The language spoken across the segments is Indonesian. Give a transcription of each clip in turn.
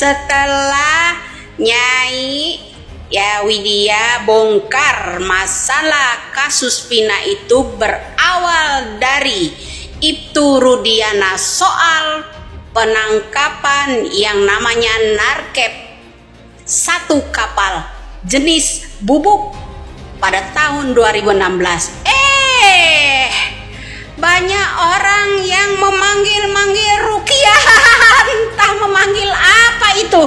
Setelah Nyai ya Widya bongkar masalah kasus Vina itu berawal dari Ibtu Rudiana soal penangkapan yang namanya narkep satu kapal jenis bubuk pada tahun 2016. Banyak orang yang memanggil-manggil Rukiah, entah memanggil apa itu.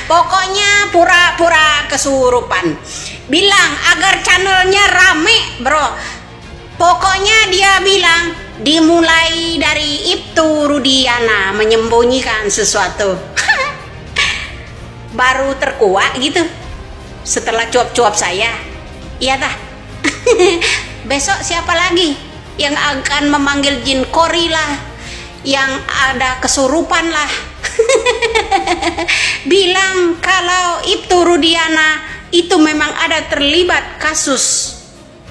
Pokoknya pura-pura kesurupan. Bilang agar channelnya rame, bro. Pokoknya dia bilang dimulai dari Ibtu Rudiana menyembunyikan sesuatu. Baru terkuak gitu setelah cuap-cuap saya. Iya tah. Besok siapa lagi yang akan memanggil jin kori lah, yang ada kesurupan lah. Bilang kalau Ibtu Rudiana itu memang ada terlibat kasus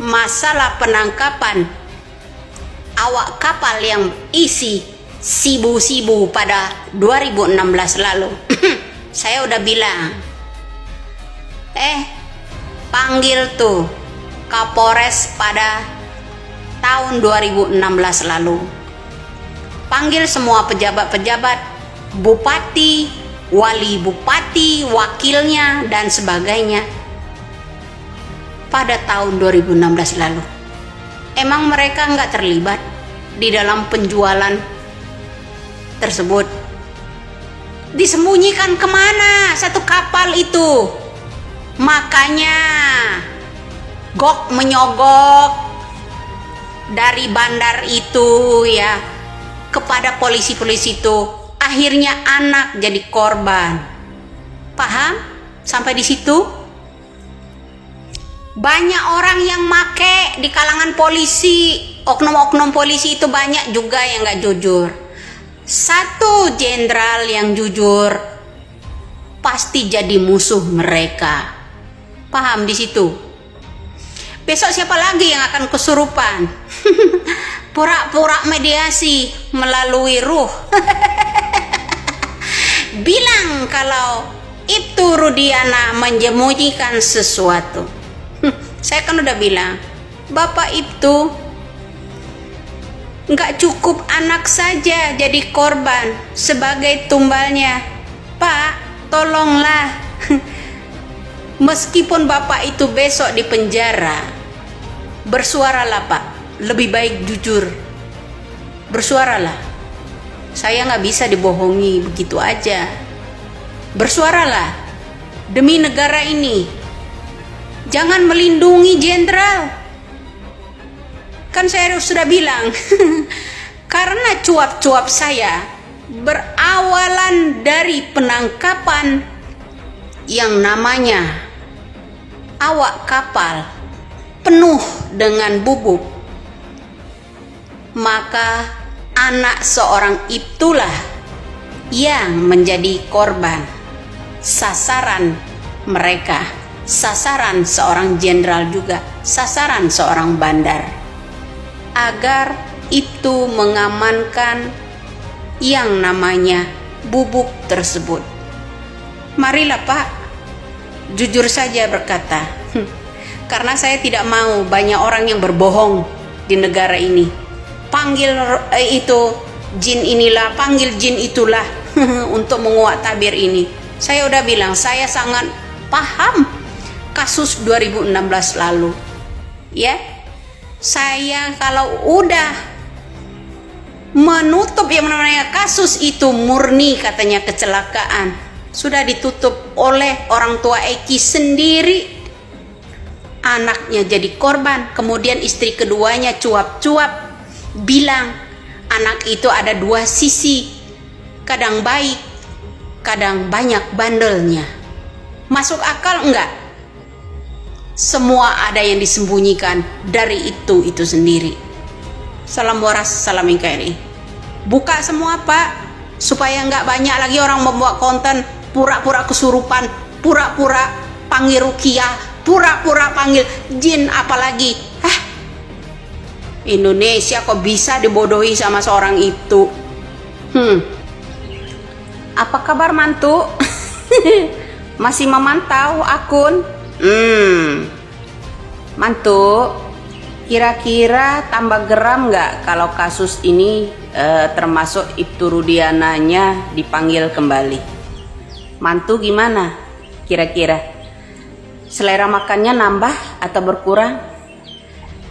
masalah penangkapan awak kapal yang isi sibu-sibu pada 2016 lalu. Saya udah bilang, panggil tuh Kapolres pada tahun 2016 lalu. Panggil semua pejabat-pejabat, bupati, wali bupati, wakilnya, dan sebagainya pada tahun 2016 lalu. Emang mereka nggak terlibat di dalam penjualan tersebut? Disembunyikan kemana satu kapal itu? Makanya gok menyogok dari bandar itu ya kepada polisi-polisi itu, akhirnya anak jadi korban. Paham sampai di situ? Banyak orang yang make di kalangan polisi, oknum-oknum polisi itu banyak juga yang nggak jujur. Satu jenderal yang jujur pasti jadi musuh mereka. Paham di situ? Besok siapa lagi yang akan kesurupan? Pura-pura mediasi melalui ruh. Bilang kalau Ibtu Rudiana menyembunyikan sesuatu. Saya kan udah bilang, Bapak Ibtu, nggak cukup anak saja jadi korban sebagai tumbalnya. Pak, tolonglah. Meskipun Bapak itu besok di penjara, bersuaralah Pak. Lebih baik jujur. Bersuaralah. Saya nggak bisa dibohongi begitu aja. Bersuaralah demi negara ini. Jangan melindungi jenderal. Kan saya sudah bilang, karena cuap-cuap saya berawalan dari penangkapan yang namanya awak kapal penuh dengan bubuk, maka anak seorang itulah yang menjadi korban sasaran mereka, sasaran seorang jenderal juga, sasaran seorang bandar, agar itu mengamankan yang namanya bubuk tersebut. Marilah Pak, jujur saja berkata, karena saya tidak mau banyak orang yang berbohong di negara ini. Panggil itu jin inilah, panggil jin itulah untuk menguak tabir ini. Saya udah bilang, saya sangat paham kasus 2016 lalu. Ya, saya kalau udah menutup yang namanya kasus itu murni katanya kecelakaan, sudah ditutup oleh orang tua Eki sendiri. Anaknya jadi korban, kemudian istri keduanya cuap-cuap bilang anak itu ada dua sisi, kadang baik, kadang banyak bandelnya. Masuk akal enggak? Semua ada yang disembunyikan dari itu sendiri. Salam waras, salam NKRI. Buka semua Pak, supaya enggak banyak lagi orang membuat konten pura-pura kesurupan, pura-pura panggil Rukiah, pura-pura panggil jin, apalagi. Indonesia kok bisa dibodohi sama seorang itu? Apa kabar mantu? Masih memantau akun? Mantu, kira-kira tambah geram nggak kalau kasus ini termasuk Ibtu Rudiananya dipanggil kembali? Mantu gimana kira-kira? Selera makannya nambah atau berkurang?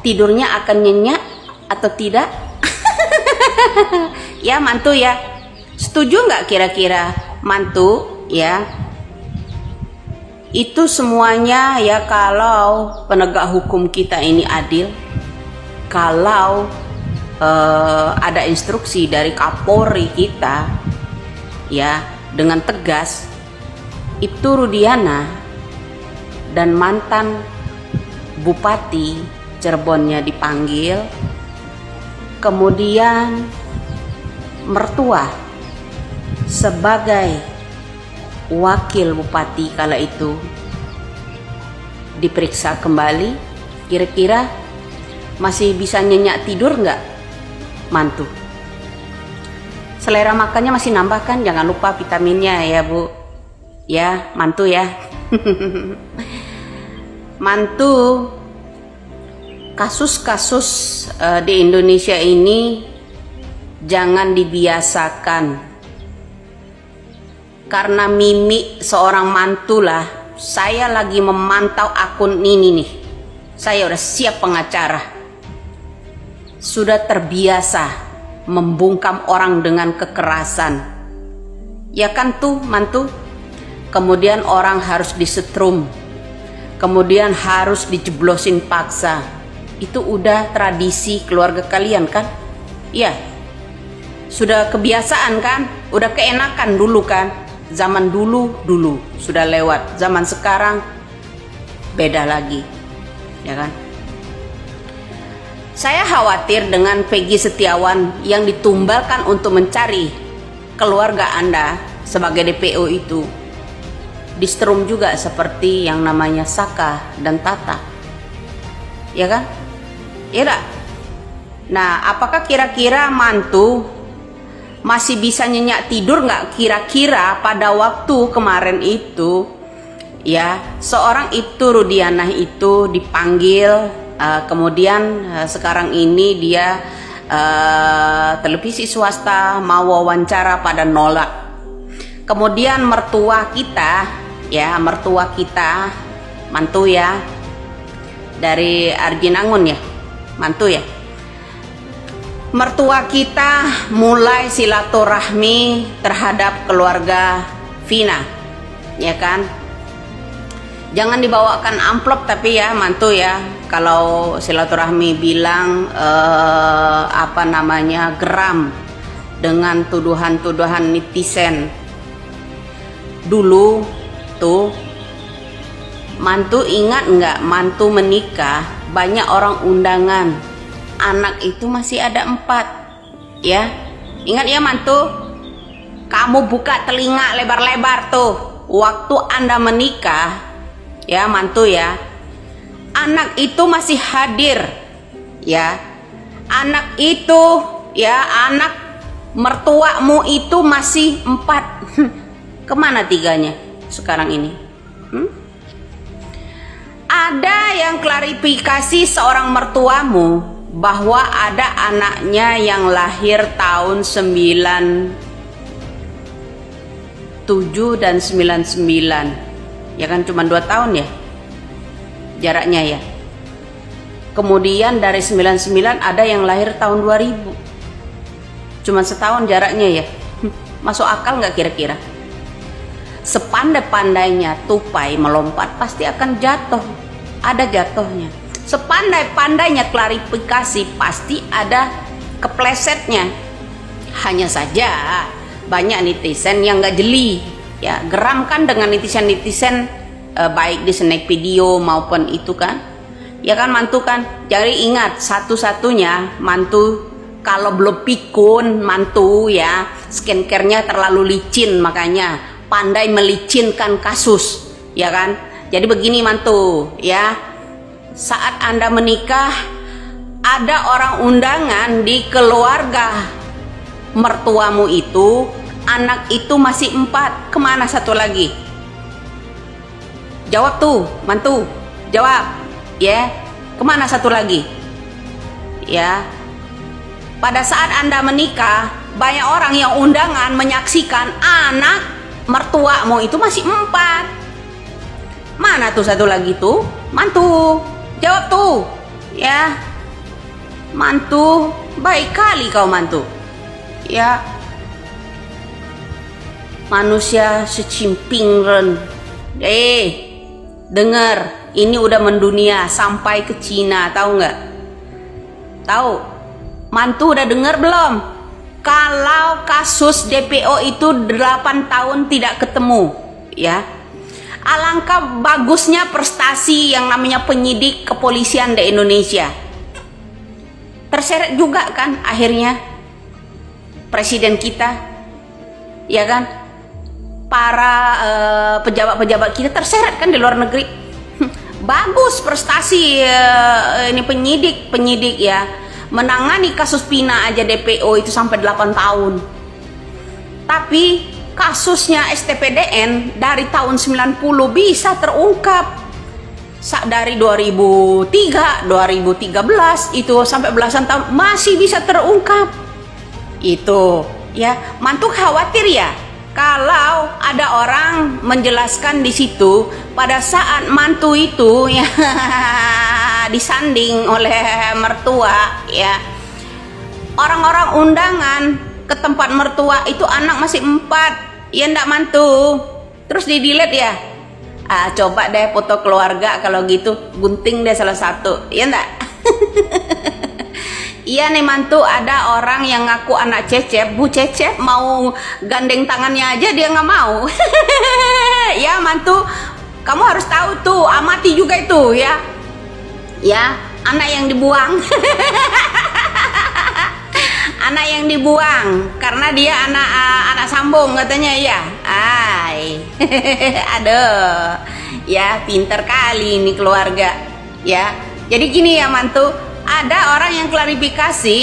Tidurnya akan nyenyak atau tidak? Ya mantu ya, setuju nggak kira-kira mantu ya? Itu semuanya ya kalau penegak hukum kita ini adil, kalau ada instruksi dari Kapolri kita ya dengan tegas, Ibtu Rudiana dan mantan Bupati Cirebonnya dipanggil, kemudian mertua sebagai wakil bupati kala itu diperiksa kembali, kira-kira masih bisa nyenyak tidur nggak mantu? Selera makannya masih nambah kan? Jangan lupa vitaminnya ya bu, ya mantu ya. Mantu, kasus-kasus di Indonesia ini jangan dibiasakan. Karena mimik seorang mantu lah, saya lagi memantau akun ini nih. Saya udah siap pengacara. Sudah terbiasa membungkam orang dengan kekerasan. Ya kan tuh mantu? Kemudian orang harus disetrum. Kemudian harus dijeblosin paksa. Itu udah tradisi keluarga kalian kan? Iya. Sudah kebiasaan kan? Udah keenakan dulu kan? Zaman dulu sudah lewat, zaman sekarang beda lagi, ya kan? Saya khawatir dengan Peggy Setiawan yang ditumbalkan untuk mencari keluarga Anda sebagai DPO itu disetrum juga seperti yang namanya Saka dan Tata, ya kan? Ya tak? Nah, apakah kira-kira mantu masih bisa nyenyak tidur nggak kira-kira pada waktu kemarin itu ya seorang Ibtu Rudiana itu dipanggil, kemudian sekarang ini dia televisi swasta mau wawancara pada nolak. Kemudian mertua kita ya, mantu ya dari Arjinangun ya, mantu ya. Mertua kita mulai silaturahmi terhadap keluarga Vina, ya kan? Jangan dibawakan amplop tapi ya mantu ya, kalau silaturahmi bilang geram dengan tuduhan-tuduhan netizen. Dulu tuh mantu ingat nggak, mantu menikah banyak orang undangan. Anak itu masih ada 4 ya, ingat ya mantu, kamu buka telinga lebar-lebar tuh waktu Anda menikah ya mantu ya, anak itu masih hadir ya, anak itu ya, anak mertuamu itu masih 4. Kemana 3-nya sekarang ini? Ada yang klarifikasi seorang mertuamu bahwa ada anaknya yang lahir tahun 97 dan 99 ya kan, cuma 2 tahun ya jaraknya ya. Kemudian dari 99 ada yang lahir tahun 2000, cuma setahun jaraknya ya. Masuk akal nggak kira-kira? Sepandai-pandainya tupai melompat pasti akan jatuh, ada jatuhnya. Sepandai-pandainya klarifikasi pasti ada keplesetnya. Hanya saja banyak netizen yang nggak jeli ya, geram kan dengan netizen baik di snack video maupun itu kan, ya kan mantu kan. Jadi ingat, satu-satunya mantu kalau belum pikun mantu ya, skincare-nya terlalu licin, makanya pandai melicinkan kasus ya kan. Jadi begini mantu ya, saat Anda menikah ada orang undangan di keluarga mertuamu itu, anak itu masih 4, kemana satu lagi? Jawab tuh, mantu, jawab, ya. Kemana satu lagi? Ya. Pada saat Anda menikah, banyak orang yang undangan menyaksikan anak mertuamu itu masih 4. Mana tuh satu lagi tuh? Mantu, jawab tuh, ya. Mantu, baik kali kau mantu, ya. Manusia secimpingren. Dengar, ini udah mendunia sampai ke Cina, tahu nggak? Tahu? Mantu udah dengar belum? Kalau kasus DPO itu 8 tahun tidak ketemu, ya. Alangkah bagusnya prestasi yang namanya penyidik kepolisian di Indonesia. Terseret juga kan akhirnya presiden kita, ya kan? Para pejabat-pejabat kita terseret kan di luar negeri. Bagus prestasi ini penyidik ya, menangani kasus Pina aja DPO itu sampai 8 tahun. Tapi kasusnya STPDN dari tahun 90 bisa terungkap. Dari 2003, 2013 itu sampai belasan tahun masih bisa terungkap. Itu ya, mantu khawatir ya kalau ada orang menjelaskan di situ pada saat mantu itu ya disanding oleh mertua, ya. Orang-orang undangan ke tempat mertua itu anak masih 4, ya ndak mantu. Terus di delete ya. Coba deh foto keluarga kalau gitu, gunting deh salah satu, ya ndak? Iya nih mantu, ada orang yang ngaku anak Cecep, Bu Cecep, mau gandeng tangannya aja dia nggak mau. Ya mantu, kamu harus tahu tuh, amati juga itu ya. Ya, anak yang dibuang. Anak yang dibuang karena dia anak sambung katanya ya. Aduh. Ya, pinter kali ini keluarga. Ya. Jadi gini ya mantu, ada orang yang klarifikasi,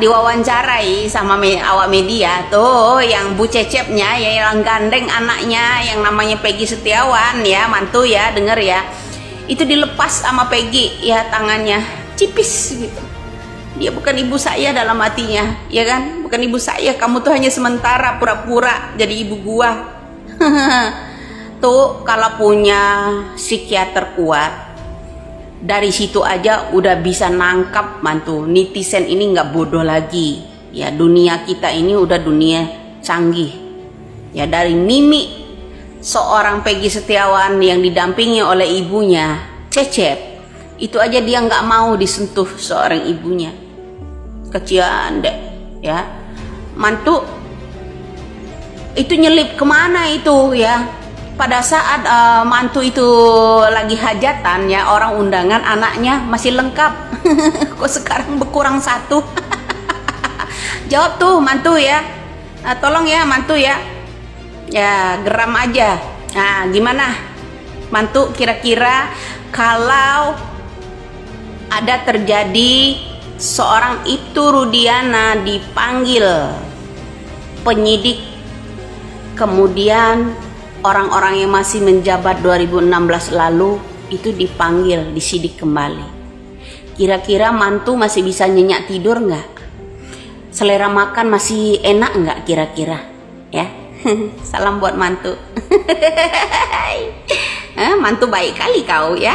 diwawancarai sama awak media tuh, yang Bu Cecepnya ya, yang gandeng anaknya yang namanya Peggy Setiawan ya, mantu ya, denger ya. Itu dilepas sama Peggy ya, tangannya cipis gitu. Dia bukan ibu saya dalam hatinya, ya kan? Bukan ibu saya, kamu tuh hanya sementara pura-pura jadi ibu gua. Tuh kalau punya psikiater kuat, dari situ aja udah bisa nangkap mantu. Netizen ini nggak bodoh lagi. Ya, dunia kita ini udah dunia canggih. Ya, dari mimik seorang Peggy Setiawan yang didampingi oleh ibunya Cecep, itu aja dia nggak mau disentuh seorang ibunya. Kecian deh, ya. Mantu itu nyelip kemana itu ya? Pada saat mantu itu lagi hajatan ya, orang undangan anaknya masih lengkap. Kok sekarang berkurang 1? Jawab tuh mantu ya. Tolong ya mantu ya. Ya geram aja. Nah gimana mantu, kira-kira kalau ada terjadi seorang itu Rudiana dipanggil penyidik, kemudian orang-orang yang masih menjabat 2016 lalu itu dipanggil, disidik kembali, kira-kira mantu masih bisa nyenyak tidur nggak? Selera makan masih enak nggak kira-kira? Ya. Salam buat mantu. Mantu baik kali kau ya.